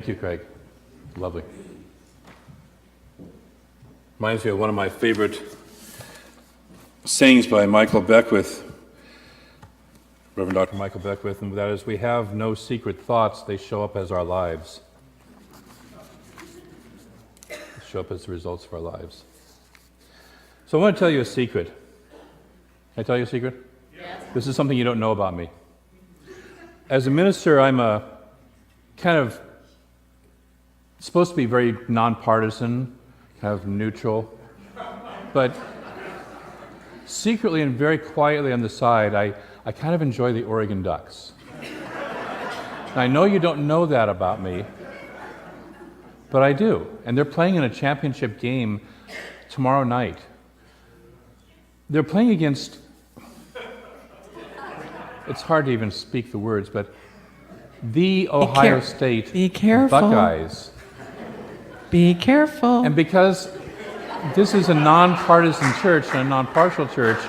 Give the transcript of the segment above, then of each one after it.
Thank you, Craig. Lovely. Reminds me of one of my favorite sayings by Michael Beckwith, Reverend Dr. Michael Beckwith, and that is, we have no secret thoughts, they show up as our lives. They show up as the results of our lives. So I want to tell you a secret. Can I tell you a secret? Yes. This is something you don't know about me. As a minister, I'm a kind of supposed to be very nonpartisan, kind of neutral, but secretly and very quietly on the side, I kind of enjoy the Oregon Ducks. Now, I know you don't know that about me, but I do. And they're playing in a championship game tomorrow night. They're playing against, it's hard to even speak the words, but the Ohio State Buckeyes. Be careful. And because this is a nonpartisan church and a non-partial church,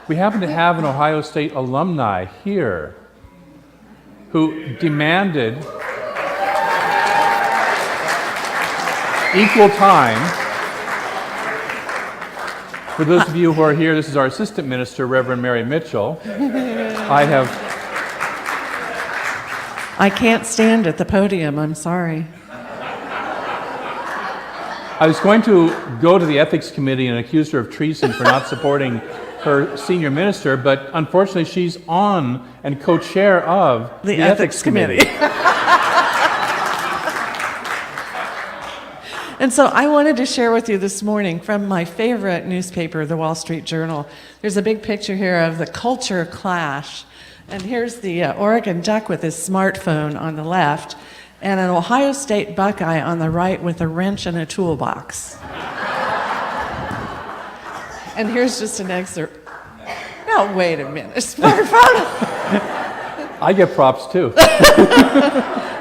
we happen to have an Ohio State alumni here who demanded equal time. For those of you who are here, this is our assistant minister, Reverend Mary Mitchell. I can't stand at the podium, I'm sorry. I was going to go to the ethics committee and accuse her of treason for not supporting her senior minister, but unfortunately she's on and co-chair of the ethics committee. And so I wanted to share with you this morning from my favorite newspaper, the Wall Street Journal. There's a big picture here of the culture clash. And here's the Oregon Duck with his smartphone on the left, and an Ohio State Buckeye on the right with a wrench and a toolbox. And here's just an excerpt. No, wait a minute, smartphone. I get props too.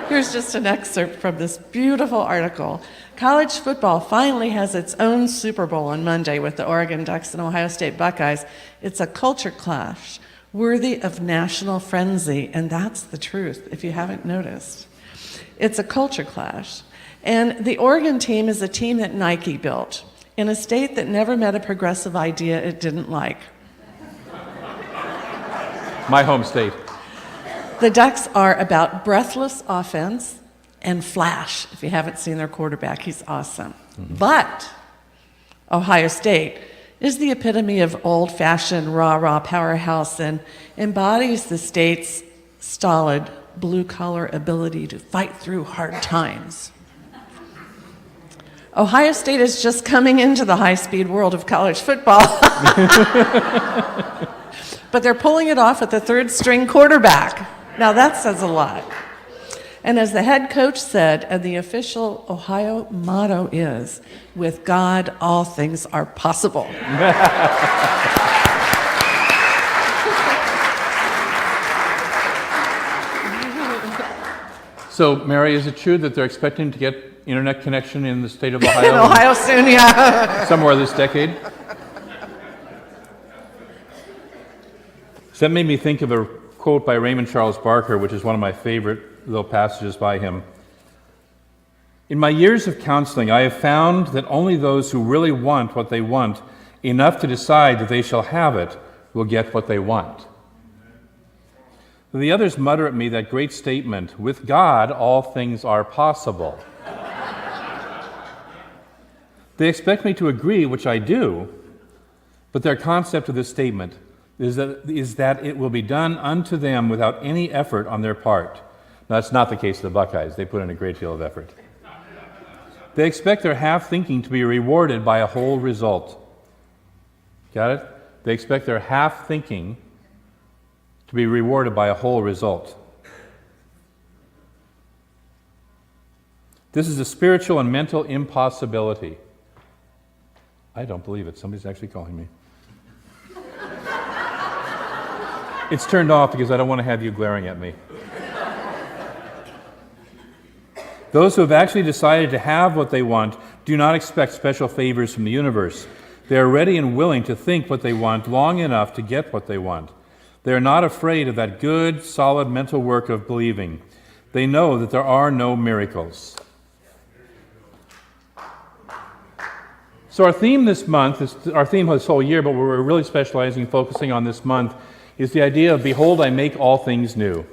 Here's just an excerpt from this beautiful article. College football finally has its own Super Bowl on Monday with the Oregon Ducks and Ohio State Buckeyes. It's a culture clash worthy of national frenzy, and that's the truth, if you haven't noticed. It's a culture clash. And the Oregon team is a team that Nike built in a state that never met a progressive idea it didn't like. My home state. The Ducks are about breathless offense and flash. If you haven't seen their quarterback, he's awesome. Mm-hmm. But Ohio State is the epitome of old-fashioned rah-rah powerhouse and embodies the state's stolid blue-collar ability to fight through hard times. Ohio State is just coming into the high-speed world of college football. But they're pulling it off with the third-string quarterback. Now that says a lot. And as the head coach said, and the official Ohio motto is, with God, all things are possible. So, Mary, is it true that they're expecting to get internet connection in the state of Ohio? In Ohio soon, yeah. Somewhere this decade? So that made me think of a quote by Raymond Charles Barker, which is one of my favorite little passages by him. In my years of counseling, I have found that only those who really want what they want enough to decide that they shall have it will get what they want. The others mutter at me that great statement, with God, all things are possible. They expect me to agree, which I do, but their concept of this statement is that it will be done unto them without any effort on their part. Now, that's not the case of the Buckeyes. They put in a great deal of effort. They expect their half-thinking to be rewarded by a whole result. Got it? They expect their half-thinking to be rewarded by a whole result. This is a spiritual and mental impossibility. I don't believe it. Somebody's actually calling me. It's turned off because I don't want to have you glaring at me. Those who have actually decided to have what they want do not expect special favors from the universe. They are ready and willing to think what they want long enough to get what they want. They are not afraid of that good, solid mental work of believing. They know that there are no miracles. So our theme this month, our theme this whole year, but we're really specializing, focusing on this month, is the idea of, behold, I make all things new.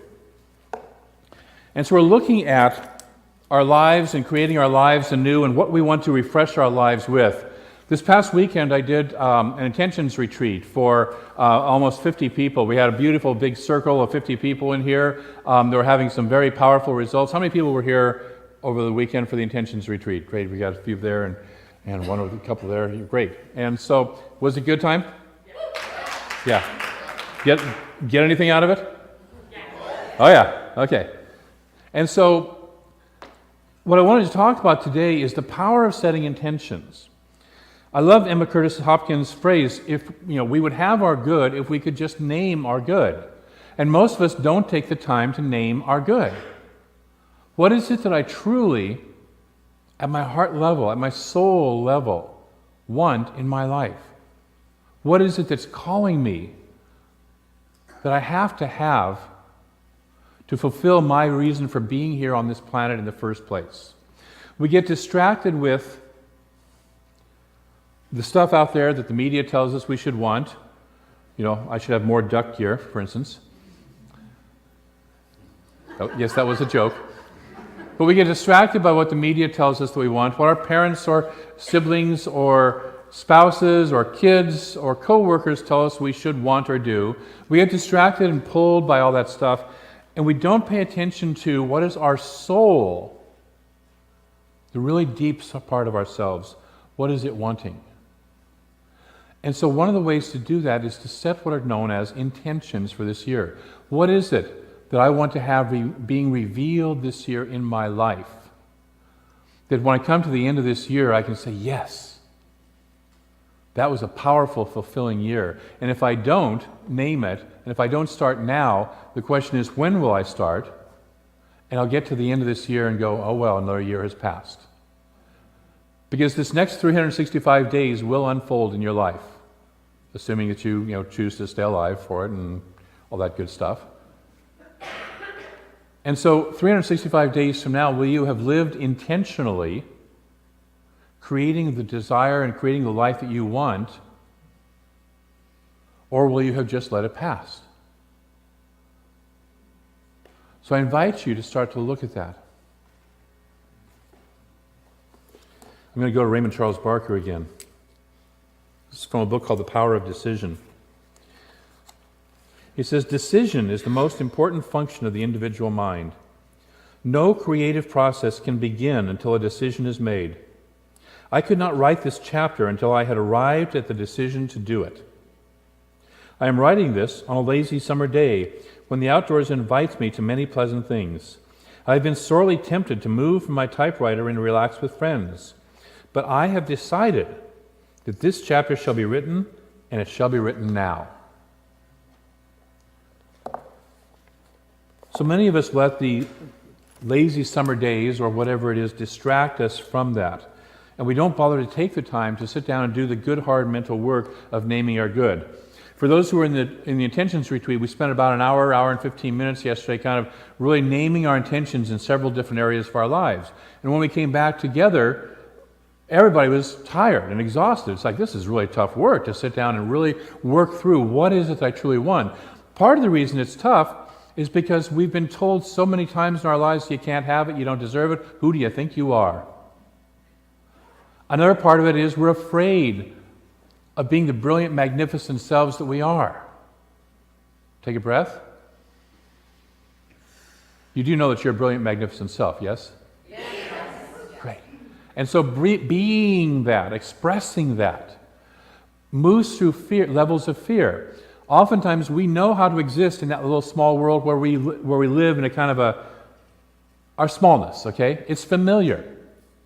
And so we're looking at our lives and creating our lives anew and what we want to refresh our lives with. This past weekend, I did an intentions retreat for almost 50 people. We had a beautiful big circle of 50 people in here. They were having some very powerful results. How many people were here over the weekend for the intentions retreat? Great, we got a few there and one of a couple there. Great. And so, was it a good time? Yeah. Get anything out of it? Oh yeah, okay. And so, what I wanted to talk about today is the power of setting intentions. I love Emma Curtis Hopkins' phrase, if we would have our good if we could just name our good. And most of us don't take the time to name our good. What is it that I truly, at my heart level, at my soul level, want in my life? What is it that's calling me that I have to fulfill my reason for being here on this planet in the first place? We get distracted with the stuff out there that the media tells us we should want. I should have more duck gear, for instance. Oh, yes, that was a joke. But we get distracted by what the media tells us that we want, what our parents or siblings or spouses or kids or co-workers tell us we should want or do. We get distracted and pulled by all that stuff, and we don't pay attention to what is our soul, the really deep part of ourselves. What is it wanting? And so one of the ways to do that is to set what are known as intentions for this year. What is it that I want to have being revealed this year in my life? That when I come to the end of this year, I can say, yes, that was a powerful, fulfilling year. And if I don't name it, and if I don't start now, the question is, when will I start? And I'll get to the end of this year and go, oh well, another year has passed. Because this next 365 days will unfold in your life, assuming that you choose to stay alive for it and all that good stuff. And so 365 days from now, will you have lived intentionally, creating the desire and creating the life that you want, or will you have just let it pass? So I invite you to start to look at that. I'm going to go to Raymond Charles Barker again. This is from a book called The Power of Decision. He says, decision is the most important function of the individual mind. No creative process can begin until a decision is made. I could not write this chapter until I had arrived at the decision to do it. I am writing this on a lazy summer day when the outdoors invites me to many pleasant things. I have been sorely tempted to move from my typewriter and relax with friends. But I have decided that this chapter shall be written, and it shall be written now. So many of us let the lazy summer days or whatever it is distract us from that. And we don't bother to take the time to sit down and do the good, hard mental work of naming our good. For those who were in the intentions retreat, we spent about an hour and 15 minutes yesterday kind of really naming our intentions in several different areas of our lives. And when we came back together, everybody was tired and exhausted. It's like, this is really tough work to sit down and really work through what is it I truly want. Part of the reason it's tough is because we've been told so many times in our lives, you can't have it, you don't deserve it, who do you think you are? Another part of it is we're afraid of being the brilliant, magnificent selves that we are. Take a breath. You do know that you're a brilliant, magnificent self, yes? Yes. Great. And so being that, expressing that, moves through fear, levels of fear. Oftentimes we know how to exist in that little small world where we live in a kind of our smallness, okay? It's familiar.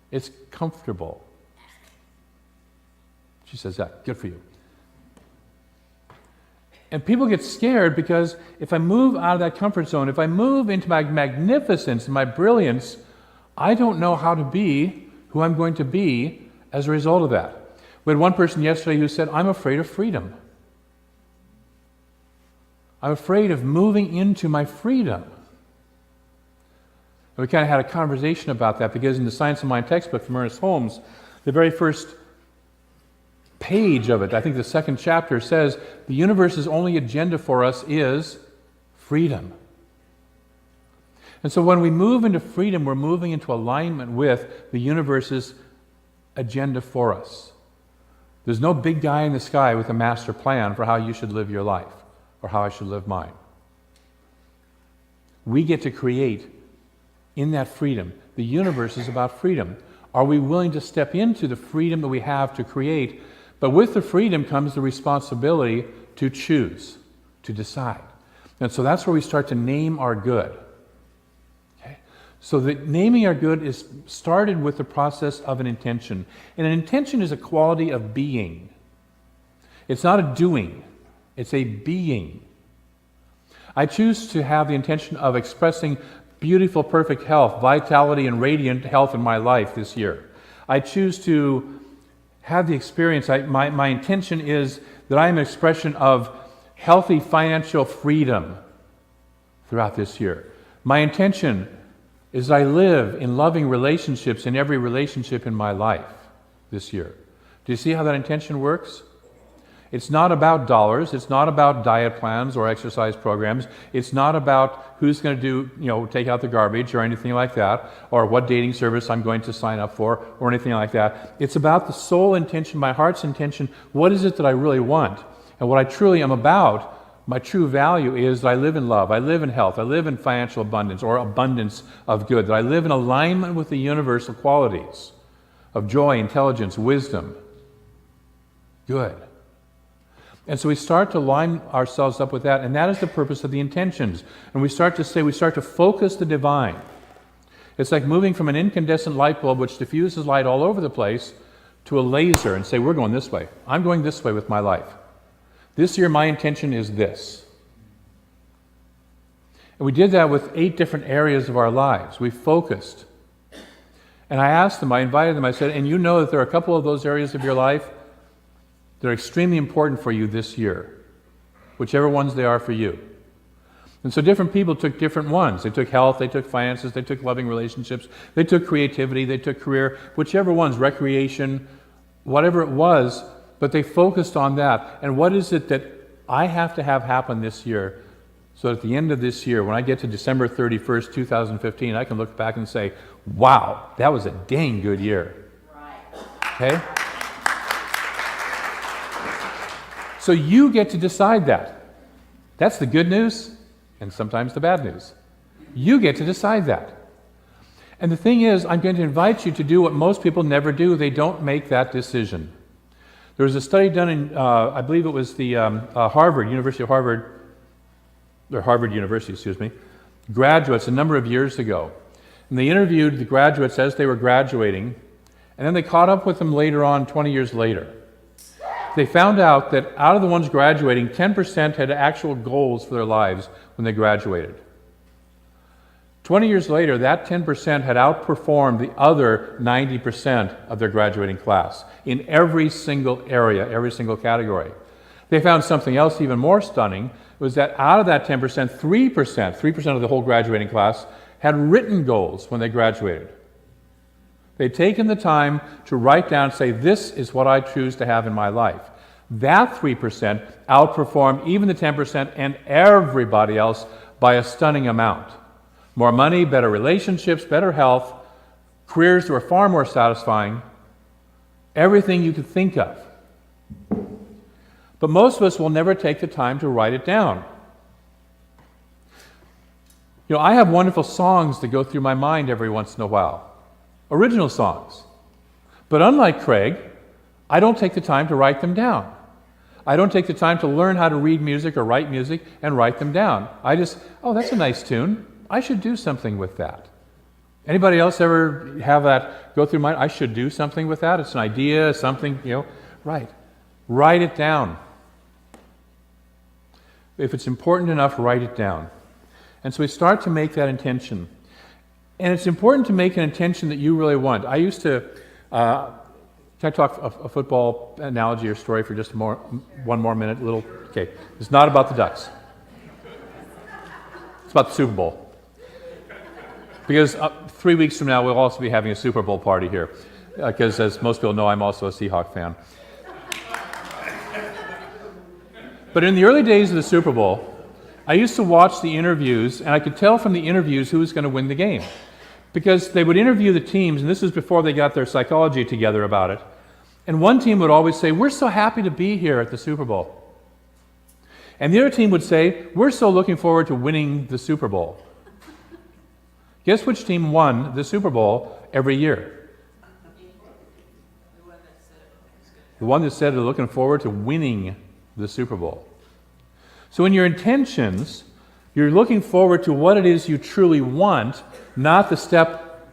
It's comfortable. She says, yeah, good for you. And people get scared because if I move out of that comfort zone, if I move into my magnificence and my brilliance, I don't know how to be who I'm going to be as a result of that. We had one person yesterday who said, I'm afraid of freedom. I'm afraid of moving into my freedom. And we kind of had a conversation about that because in the Science of Mind textbook from Ernest Holmes, the very first page of it, I think the second chapter, says the universe's only agenda for us is freedom. And so when we move into freedom, we're moving into alignment with the universe's agenda for us. There's no big guy in the sky with a master plan for how you should live your life or how I should live mine. We get to create in that freedom. The universe is about freedom. Are we willing to step into the freedom that we have to create? But with the freedom comes the responsibility to choose, to decide. And so that's where we start to name our good. Okay? So the naming our good is started with the process of an intention. And an intention is a quality of being. It's not a doing, it's a being. I choose to have the intention of expressing beautiful, perfect health, vitality, and radiant health in my life this year. I choose to have the experience. My intention is that I am an expression of healthy financial freedom throughout this year. My intention is that I live in loving relationships in every relationship in my life this year. Do you see how that intention works? It's not about dollars. It's not about diet plans or exercise programs. It's not about who's going to take out the garbage or anything like that, or what dating service I'm going to sign up for or anything like that. It's about the soul intention, my heart's intention. What is it that I really want? And what I truly am about, my true value is that I live in love, I live in health, I live in financial abundance or abundance of good, that I live in alignment with the universal qualities of joy, intelligence, wisdom, good. And so we start to line ourselves up with that, and that is the purpose of the intentions. And we start to focus the divine. It's like moving from an incandescent light bulb, which diffuses light all over the place, to a laser and say, we're going this way. I'm going this way with my life. This year, my intention is this. And we did that with 8 different areas of our lives. We focused. And I invited them, I said, and you know that there are a couple of those areas of your life they're extremely important for you this year, whichever ones they are for you. And so different people took different ones. They took health, they took finances, they took loving relationships, they took creativity, they took career, whichever ones, recreation, whatever it was, but they focused on that. And what is it that I have to have happen this year so that at the end of this year, when I get to December 31st, 2015, I can look back and say, wow, that was a dang good year. Right. Okay? So you get to decide that. That's the good news and sometimes the bad news. You get to decide that. And the thing is, I'm going to invite you to do what most people never do. They don't make that decision. There was a study done in, I believe it was the Harvard University, graduates a number of years ago. And they interviewed the graduates as they were graduating, and then they caught up with them later on, 20 years later. They found out that out of the ones graduating, 10% had actual goals for their lives when they graduated. 20 years later, that 10% had outperformed the other 90% of their graduating class in every single area, every single category. They found something else even more stunning, was that out of that 10%, 3% of the whole graduating class had written goals when they graduated. They'd taken the time to write down, say, this is what I choose to have in my life. That 3% outperformed even the 10% and everybody else by a stunning amount. More money, better relationships, better health, careers that were far more satisfying, everything you could think of. But most of us will never take the time to write it down. I have wonderful songs that go through my mind every once in a while. Original songs. But unlike Craig, I don't take the time to write them down. I don't take the time to learn how to read music or write music and write them down. I just, that's a nice tune. I should do something with that. Anybody else ever have that go through mind? I should do something with that. It's an idea, something, right. Write it down. If it's important enough, write it down. And so we start to make that intention. And it's important to make an intention that you really want. I used to, can I talk a football analogy or story for just one more minute? Okay, it's not about the Ducks. It's about the Super Bowl. Because 3 weeks from now, we'll also be having a Super Bowl party here. Because as most people know, I'm also a Seahawk fan. But in the early days of the Super Bowl, I used to watch the interviews, and I could tell from the interviews who was going to win the game. Because they would interview the teams, and this was before they got their psychology together about it. And one team would always say, "We're so happy to be here at the Super Bowl." And the other team would say, "We're so looking forward to winning the Super Bowl." Guess which team won the Super Bowl every year? The one that said they're looking forward to winning the Super Bowl. So in your intentions, you're looking forward to what it is you truly want, not the step,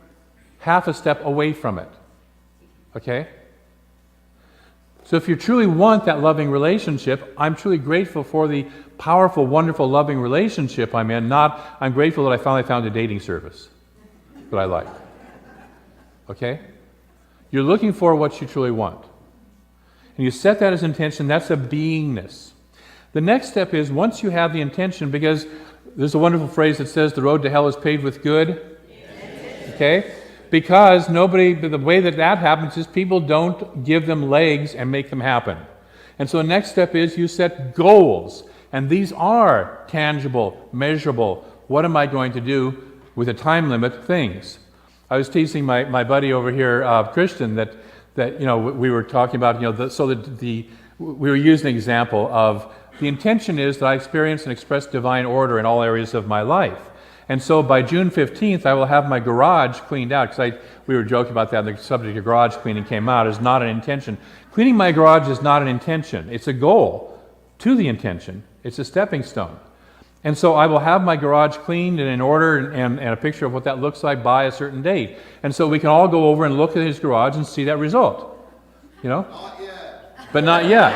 half a step away from it. Okay? So if you truly want that loving relationship, I'm truly grateful for the powerful, wonderful, loving relationship I'm in, not I'm grateful that I finally found a dating service that I like. Okay? You're looking for what you truly want. And you set that as intention, that's a beingness. The next step is once you have the intention, because there's a wonderful phrase that says the road to hell is paved with good. Okay? Because the way that happens is people don't give them legs and make them happen. And so the next step is you set goals. And these are tangible, measurable. What am I going to do with a time limit things? I was teasing my buddy over here, Christian, that we were talking about, we were using an example of the intention is that I experience and express divine order in all areas of my life. And so by June 15th, I will have my garage cleaned out, because we were joking about that, and the subject of garage cleaning came out, is not an intention. Cleaning my garage is not an intention. It's a goal to the intention. It's a stepping stone. And so I will have my garage cleaned and in order and a picture of what that looks like by a certain date. And so we can all go over and look at his garage and see that result. Not yet. But not yet.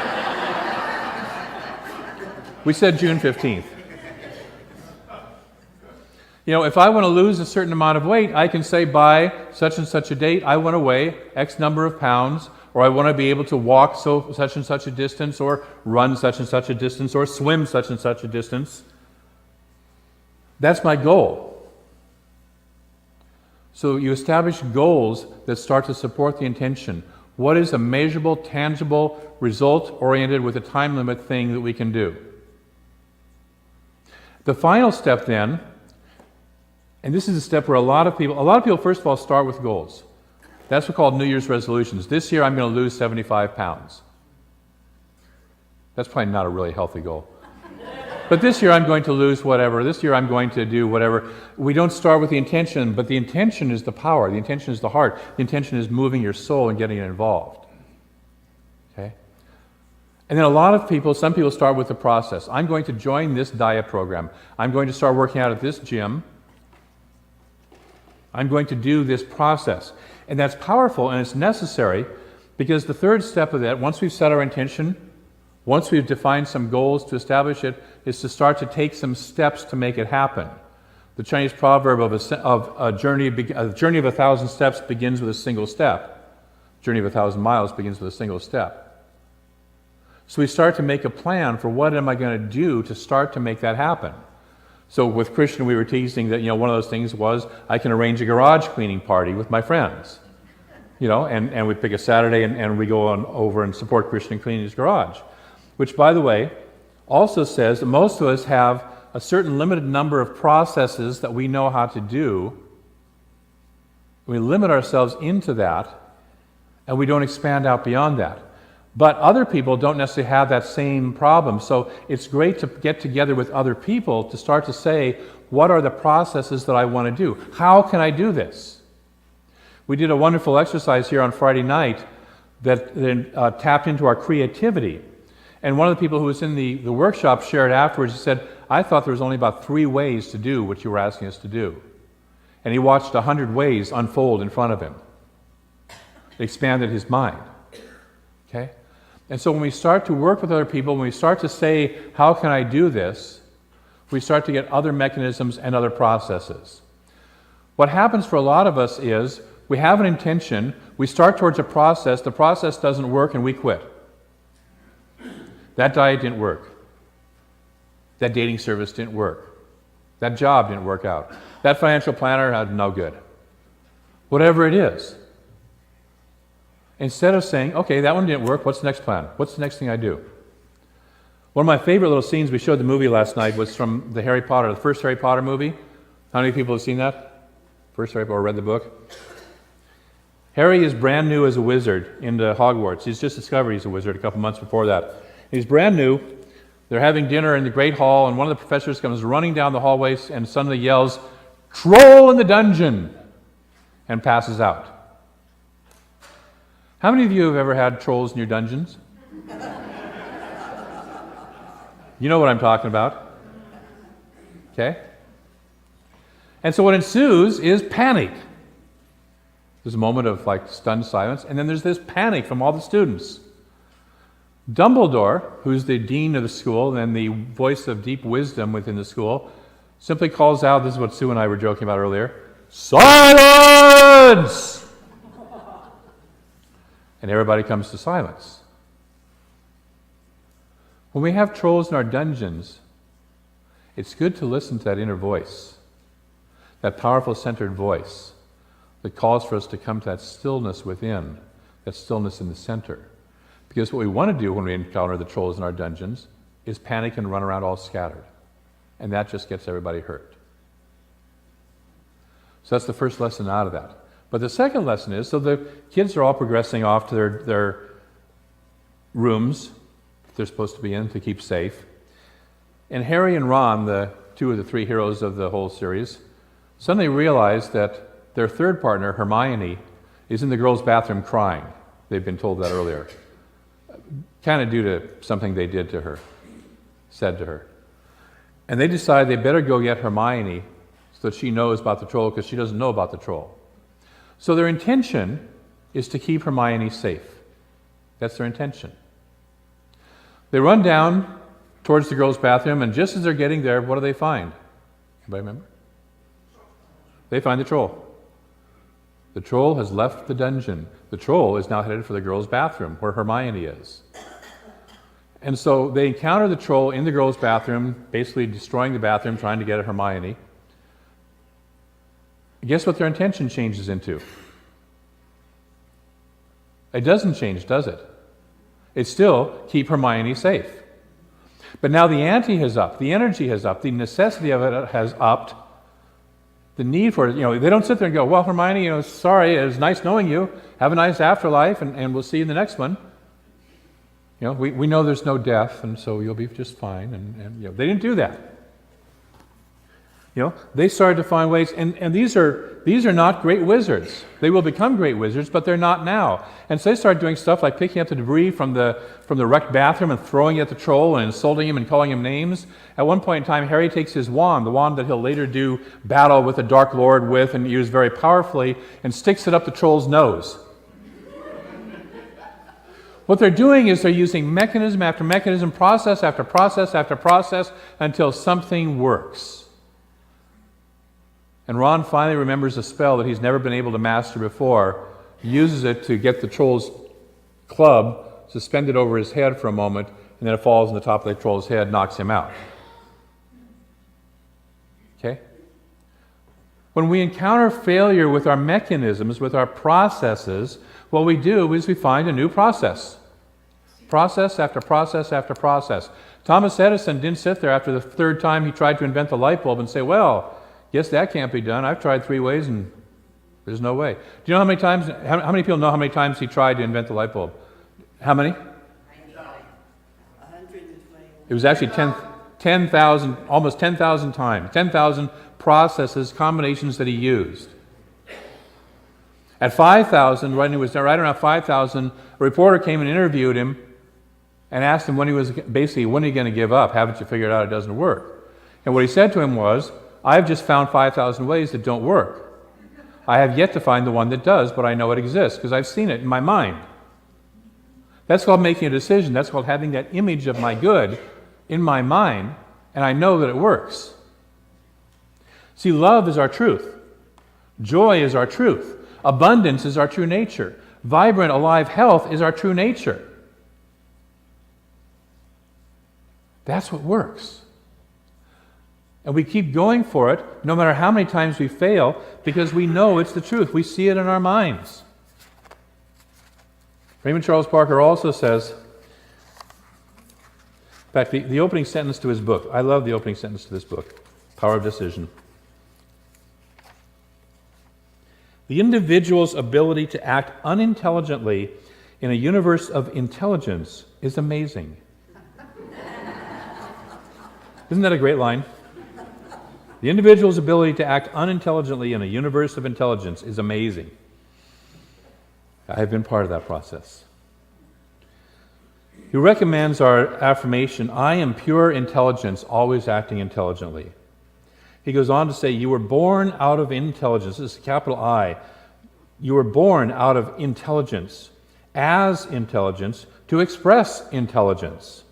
We said June 15th. If I want to lose a certain amount of weight, I can say by such and such a date, I want to weigh X number of pounds, or I want to be able to walk such and such a distance, or run such and such a distance, or swim such and such a distance. That's my goal. So you establish goals that start to support the intention. What is a measurable, tangible, result-oriented with a time limit thing that we can do? The final step then, and this is a step where a lot of people first of all start with goals. That's what's called New Year's resolutions. This year I'm going to lose 75 pounds. That's probably not a really healthy goal. But this year I'm going to lose whatever. This year I'm going to do whatever. We don't start with the intention, but the intention is the power. The intention is the heart. The intention is moving your soul and getting it involved. Okay? And then some people start with the process. I'm going to join this diet program. I'm going to start working out at this gym. I'm going to do this process. And that's powerful and it's necessary, because the third step of that, once we've set our intention, once we've defined some goals to establish it, is to start to take some steps to make it happen. The Chinese proverb of a journey of 1,000 steps begins with a single step. A journey of 1,000 miles begins with a single step. So we start to make a plan for what am I going to do to start to make that happen. So with Christian, we were teasing that, one of those things was I can arrange a garage cleaning party with my friends. And we pick a Saturday and we go on over and support Christian cleaning his garage. Which, by the way, also says that most of us have a certain limited number of processes that we know how to do. We limit ourselves into that, and we don't expand out beyond that. But other people don't necessarily have that same problem. So it's great to get together with other people to start to say, what are the processes that I want to do? How can I do this? We did a wonderful exercise here on Friday night that tapped into our creativity. And one of the people who was in the workshop shared afterwards, he said, I thought there was only about 3 ways to do what you were asking us to do. And he watched 100 ways unfold in front of him. It expanded his mind. Okay? And so when we start to work with other people, when we start to say, how can I do this? We start to get other mechanisms and other processes. What happens for a lot of us is, we have an intention, we start towards a process, the process doesn't work, and we quit. That diet didn't work. That dating service didn't work. That job didn't work out. That financial planner had no good. Whatever it is. Instead of saying, okay, that one didn't work, what's the next plan? What's the next thing I do? One of my favorite little scenes, we showed the movie last night, was from the first Harry Potter movie. How many people have seen that? First Harry Potter, or read the book? Harry is brand new as a wizard into Hogwarts. He's just discovered he's a wizard a couple months before that. He's brand new. They're having dinner in the Great Hall, and one of the professors comes running down the hallways and suddenly yells, "Troll in the dungeon!" and passes out. How many of you have ever had trolls in your dungeons? You know what I'm talking about. Okay? And so what ensues is panic. There's a moment of stunned silence, and then there's this panic from all the students. Dumbledore, who's the dean of the school and the voice of deep wisdom within the school, simply calls out, this is what Sue and I were joking about earlier, "Silence!" And everybody comes to silence. When we have trolls in our dungeons, it's good to listen to that inner voice, that powerful centered voice that calls for us to come to that stillness within, that stillness in the center. Because what we want to do when we encounter the trolls in our dungeons is panic and run around all scattered. And that just gets everybody hurt. So that's the first lesson out of that. But the second lesson is, so the kids are all progressing off to their rooms they're supposed to be in to keep safe. And Harry and Ron, the two of the three heroes of the whole series, suddenly realize that their third partner, Hermione, is in the girls' bathroom crying. They've been told that earlier. Kind of due to something they did to her, said to her. And they decide they better go get Hermione so that she knows about the troll, because she doesn't know about the troll. So their intention is to keep Hermione safe. That's their intention. They run down towards the girls' bathroom, and just as they're getting there, what do they find? Anybody remember? They find the troll. The troll has left the dungeon. The troll is now headed for the girls' bathroom, where Hermione is. And so they encounter the troll in the girls' bathroom, basically destroying the bathroom, trying to get at Hermione. Guess what their intention changes into? It doesn't change, does it? It's still keep Hermione safe. But now the ante has upped, the energy has upped, the necessity of it has upped, the need for it. They don't sit there and go, "Well, Hermione, sorry, it was nice knowing you. Have a nice afterlife, and we'll see you in the next one. We know there's no death, and so you'll be just fine." And they didn't do that. They started to find ways, and these are not great wizards. They will become great wizards, but they're not now. And so they started doing stuff like picking up the debris from the wrecked bathroom and throwing it at the troll and insulting him and calling him names. At one point in time, Harry takes his wand, the wand that he'll later do battle with the Dark Lord with and use very powerfully, and sticks it up the troll's nose. What they're doing is they're using mechanism after mechanism, process after process after process, until something works. And Ron finally remembers a spell that he's never been able to master before, uses it to get the troll's club suspended over his head for a moment, and then it falls on the top of the troll's head, knocks him out. Okay? When we encounter failure with our mechanisms, with our processes, what we do is we find a new process. Process after process after process. Thomas Edison didn't sit there after the third time he tried to invent the light bulb and say, "Well, guess that can't be done. I've tried 3 ways and there's no way." Do you know how many people know how many times he tried to invent the light bulb? How many? 120. It was actually 10,000, almost 10,000 times. 10,000 processes, combinations that he used. At 5,000, when he was right around 5,000, a reporter came and interviewed him and asked him when are you going to give up? Haven't you figured out it doesn't work? And what he said to him was, "I've just found 5,000 ways that don't work. I have yet to find the one that does, but I know it exists because I've seen it in my mind." That's called making a decision. That's called having that image of my good in my mind, and I know that it works. See, love is our truth. Joy is our truth. Abundance is our true nature. Vibrant, alive health is our true nature. That's what works. And we keep going for it, no matter how many times we fail, because we know it's the truth. We see it in our minds. Raymond Charles Parker also says, in fact, the opening sentence to his book, I love the opening sentence to this book, Power of Decision. The individual's ability to act unintelligently in a universe of intelligence is amazing. Isn't that a great line? The individual's ability to act unintelligently in a universe of intelligence is amazing. I have been part of that process. He recommends our affirmation, I am pure intelligence, always acting intelligently. He goes on to say, you were born out of intelligence. This is capital I. You were born out of intelligence, as intelligence, to express intelligence.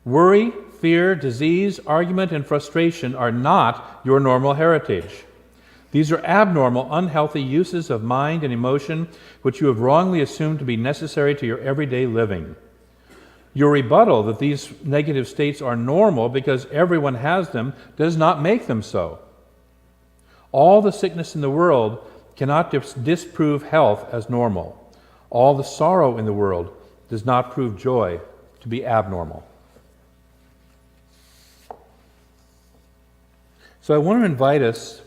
Worry, fear, disease, argument, and frustration are not your normal heritage. These are abnormal, unhealthy uses of mind and emotion which you have wrongly assumed to be necessary to your everyday living. Your rebuttal that these negative states are normal because everyone has them does not make them so. All the sickness in the world cannot disprove health as normal. All the sorrow in the world does not prove joy to be abnormal. So I want to invite us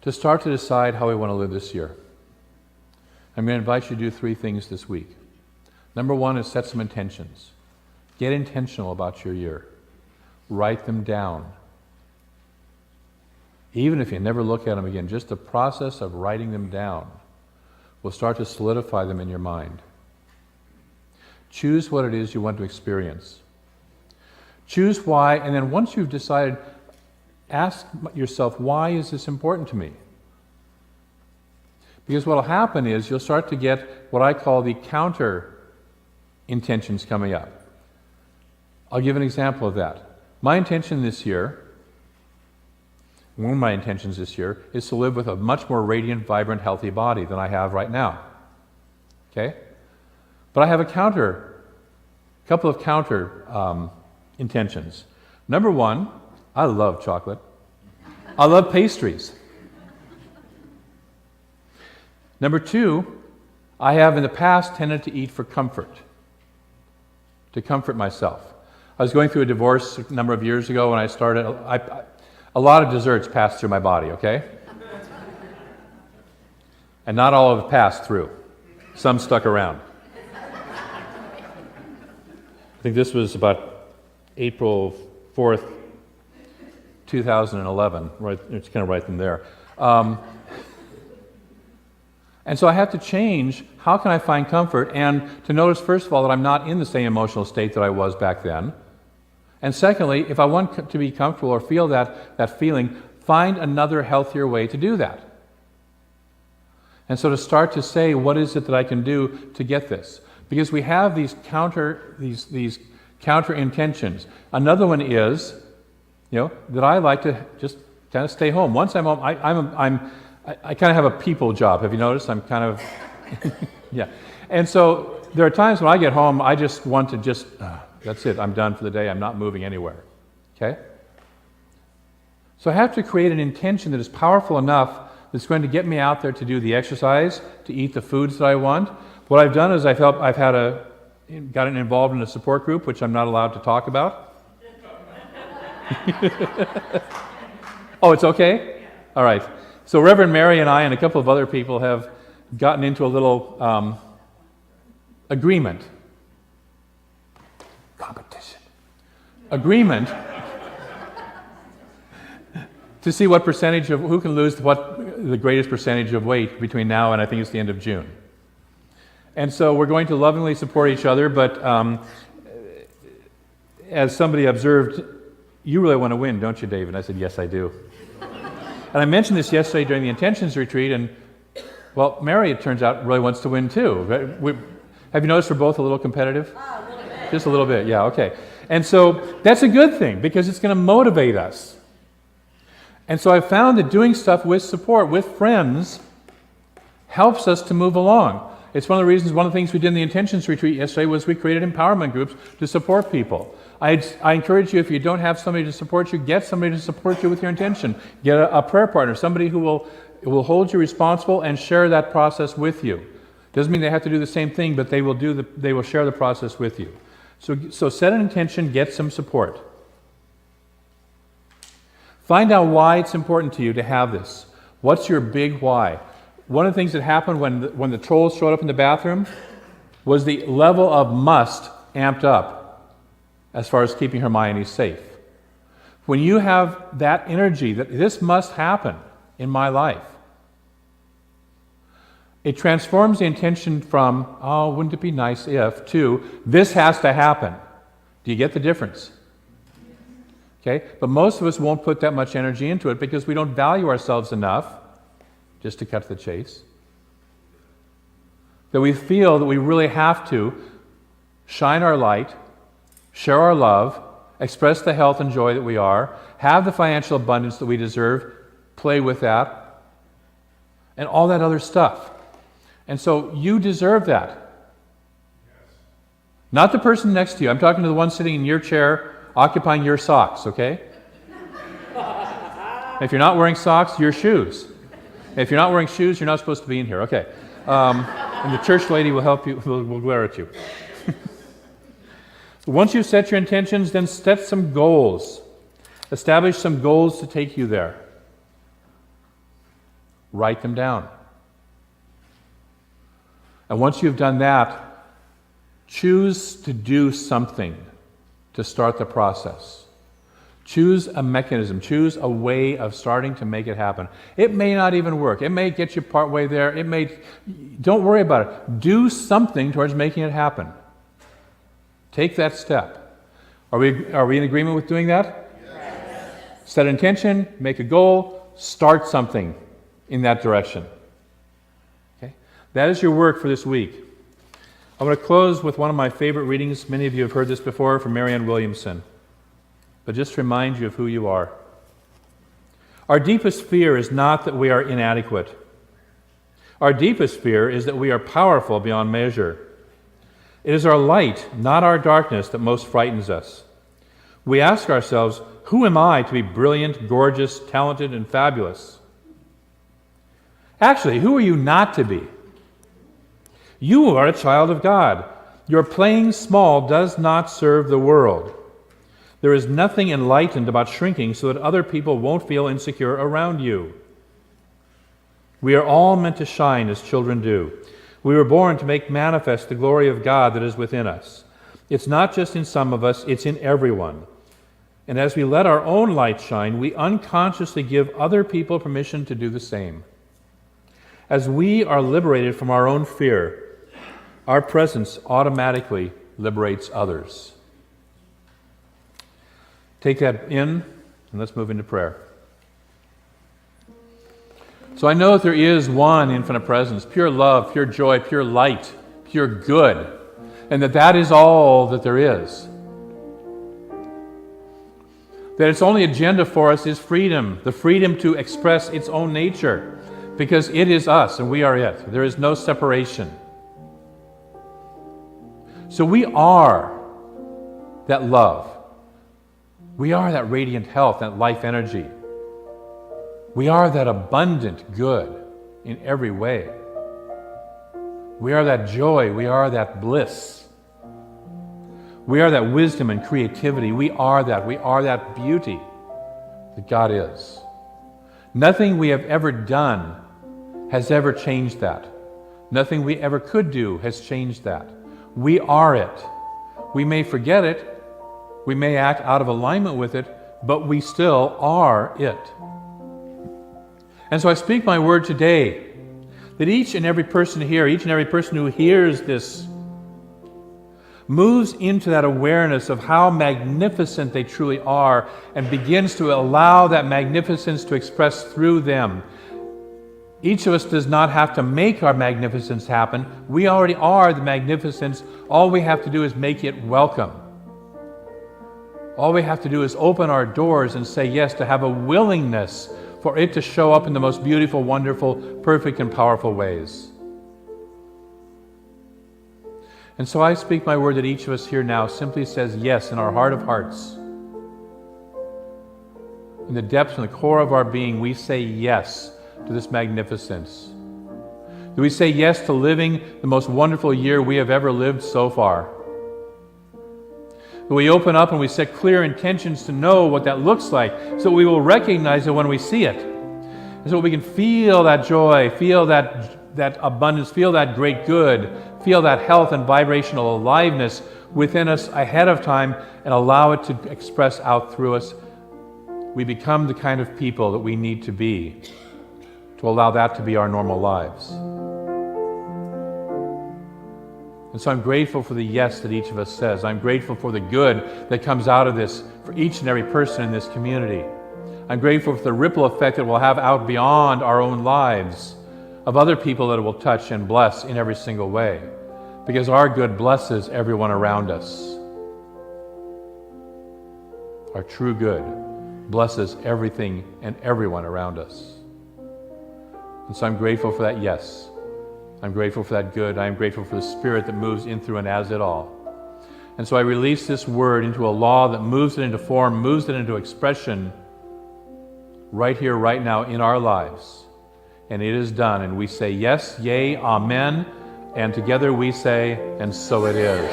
to start to decide how we want to live this year. I'm going to invite you to do 3 things this week. Number 1 is set some intentions. Get intentional about your year. Write them down. Even if you never look at them again, just the process of writing them down will start to solidify them in your mind. Choose what it is you want to experience. Choose why, and then once you've decided, ask yourself, why is this important to me? Because what will happen is you'll start to get what I call the counter intentions coming up. I'll give an example of that. My intention this year, one of my intentions this year, is to live with a much more radiant, vibrant, healthy body than I have right now. Okay? But I have a couple of counter intentions. Number 1, I love chocolate. I love pastries. Number 2, I have in the past tended to eat for comfort, to comfort myself. I was going through a divorce a number of years ago when I started. A lot of desserts passed through my body, okay? And not all of it passed through. Some stuck around. I think this was about April 4th, 2011. Right, it's kind of right in there. And so I have to change, how can I find comfort? And to notice, first of all, that I'm not in the same emotional state that I was back then. And secondly, if I want to be comfortable or feel that feeling, find another healthier way to do that. And so to start to say, what is it that I can do to get this? Because we have these counter intentions. Another one is, that I like to just kind of stay home. Once I'm home, I kind of have a people job. Have you noticed? I'm kind of, yeah. And so there are times when I get home, I just want to that's it. I'm done for the day. I'm not moving anywhere. Okay? So I have to create an intention that is powerful enough that's going to get me out there to do the exercise, to eat the foods that I want. What I've done is I've gotten involved in a support group, which I'm not allowed to talk about. Oh, it's okay? All right. So Reverend Mary and I and a couple of other people have gotten into a little agreement. Competition. Agreement to see what percentage of, who can lose the greatest percentage of weight between now and I think it's the end of June. And so we're going to lovingly support each other, but as somebody observed, you really want to win, don't you, David? I said, yes, I do. And I mentioned this yesterday during the intentions retreat, and, well, Mary, it turns out, really wants to win too. Have you noticed we're both a little competitive? A little bit. Just a little bit, yeah, okay. And so that's a good thing, because it's going to motivate us. And so I found that doing stuff with support, with friends, helps us to move along. It's one of the things we did in the Intentions Retreat yesterday was we created empowerment groups to support people. I encourage you, if you don't have somebody to support you, get somebody to support you with your intention. Get a prayer partner, somebody who will hold you responsible and share that process with you. Doesn't mean they have to do the same thing, but they will share the process with you. So set an intention, get some support. Find out why it's important to you to have this. What's your big why? One of the things that happened when the trolls showed up in the bathroom was the level of must amped up as far as keeping Hermione safe. When you have that energy that this must happen in my life, it transforms the intention from, oh, wouldn't it be nice if, to, this has to happen. Do you get the difference? Okay? But most of us won't put that much energy into it because we don't value ourselves enough, just to cut to the chase, that we feel that we really have to shine our light, share our love, express the health and joy that we are, have the financial abundance that we deserve, play with that, and all that other stuff. And so you deserve that. Not the person next to you. I'm talking to the one sitting in your chair, occupying your socks, okay? If you're not wearing socks, your shoes. If you're not wearing shoes, you're not supposed to be in here, okay? And the church lady will help you, will glare at you. Once you've set your intentions, then set some goals. Establish some goals to take you there. Write them down. And once you've done that, choose to do something to start the process. Choose a mechanism. Choose a way of starting to make it happen. It may not even work. It may get you partway there. Don't worry about it. Do something towards making it happen. Take that step. Are we in agreement with doing that? Yes. Set an intention, make a goal, start something in that direction. Okay? That is your work for this week. I'm going to close with one of my favorite readings. Many of you have heard this before, from Marianne Williamson. But just to remind you of who you are. Our deepest fear is not that we are inadequate. Our deepest fear is that we are powerful beyond measure. It is our light, not our darkness, that most frightens us. We ask ourselves, who am I to be brilliant, gorgeous, talented, and fabulous? Actually, who are you not to be? You are a child of God. Your playing small does not serve the world. There is nothing enlightened about shrinking so that other people won't feel insecure around you. We are all meant to shine as children do. We were born to make manifest the glory of God that is within us. It's not just in some of us, it's in everyone. And as we let our own light shine, we unconsciously give other people permission to do the same. As we are liberated from our own fear, our presence automatically liberates others. Take that in, and let's move into prayer. So I know that there is one infinite presence, pure love, pure joy, pure light, pure good, and that is all that there is. That its only agenda for us is freedom, the freedom to express its own nature, because it is us and we are it. There is no separation. So we are that love. We are that radiant health, that life energy. We are that abundant good in every way. We are that joy. We are that bliss. We are that wisdom and creativity. We are that. We are that beauty that God is. Nothing we have ever done has ever changed that. Nothing we ever could do has changed that. We are it. We may forget it. We may act out of alignment with it, but we still are it. And so I speak my word today that each and every person here, each and every person who hears this, moves into that awareness of how magnificent they truly are and begins to allow that magnificence to express through them. Each of us does not have to make our magnificence happen. We already are the magnificence. All we have to do is make it welcome. All we have to do is open our doors and say yes, to have a willingness for it to show up in the most beautiful, wonderful, perfect, and powerful ways. And so I speak my word that each of us here now simply says yes in our heart of hearts. In the depths and the core of our being, we say yes to this magnificence. Do we say yes to living the most wonderful year we have ever lived so far? Do we open up and we set clear intentions to know what that looks like so we will recognize it when we see it? And so we can feel that joy, feel that abundance, feel that great good, feel that health and vibrational aliveness within us ahead of time and allow it to express out through us. We become the kind of people that we need to be to allow that to be our normal lives. And so I'm grateful for the yes that each of us says. I'm grateful for the good that comes out of this for each and every person in this community. I'm grateful for the ripple effect it will have out beyond our own lives, of other people that it will touch and bless in every single way. Because our good blesses everyone around us. Our true good blesses everything and everyone around us. And so I'm grateful for that yes. I'm grateful for that good. I am grateful for the Spirit that moves in, through, and as it all. And so I release this word into a law that moves it into form, moves it into expression right here, right now in our lives. And it is done. And we say yes, yea, amen. And together we say, and so it is.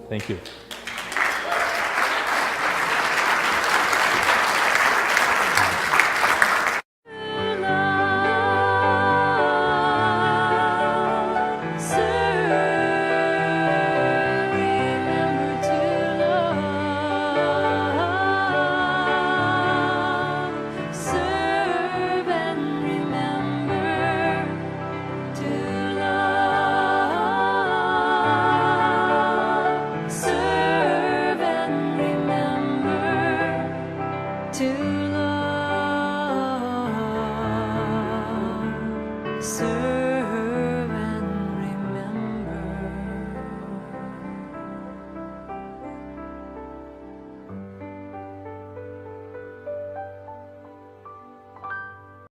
Thank you. to love, serve.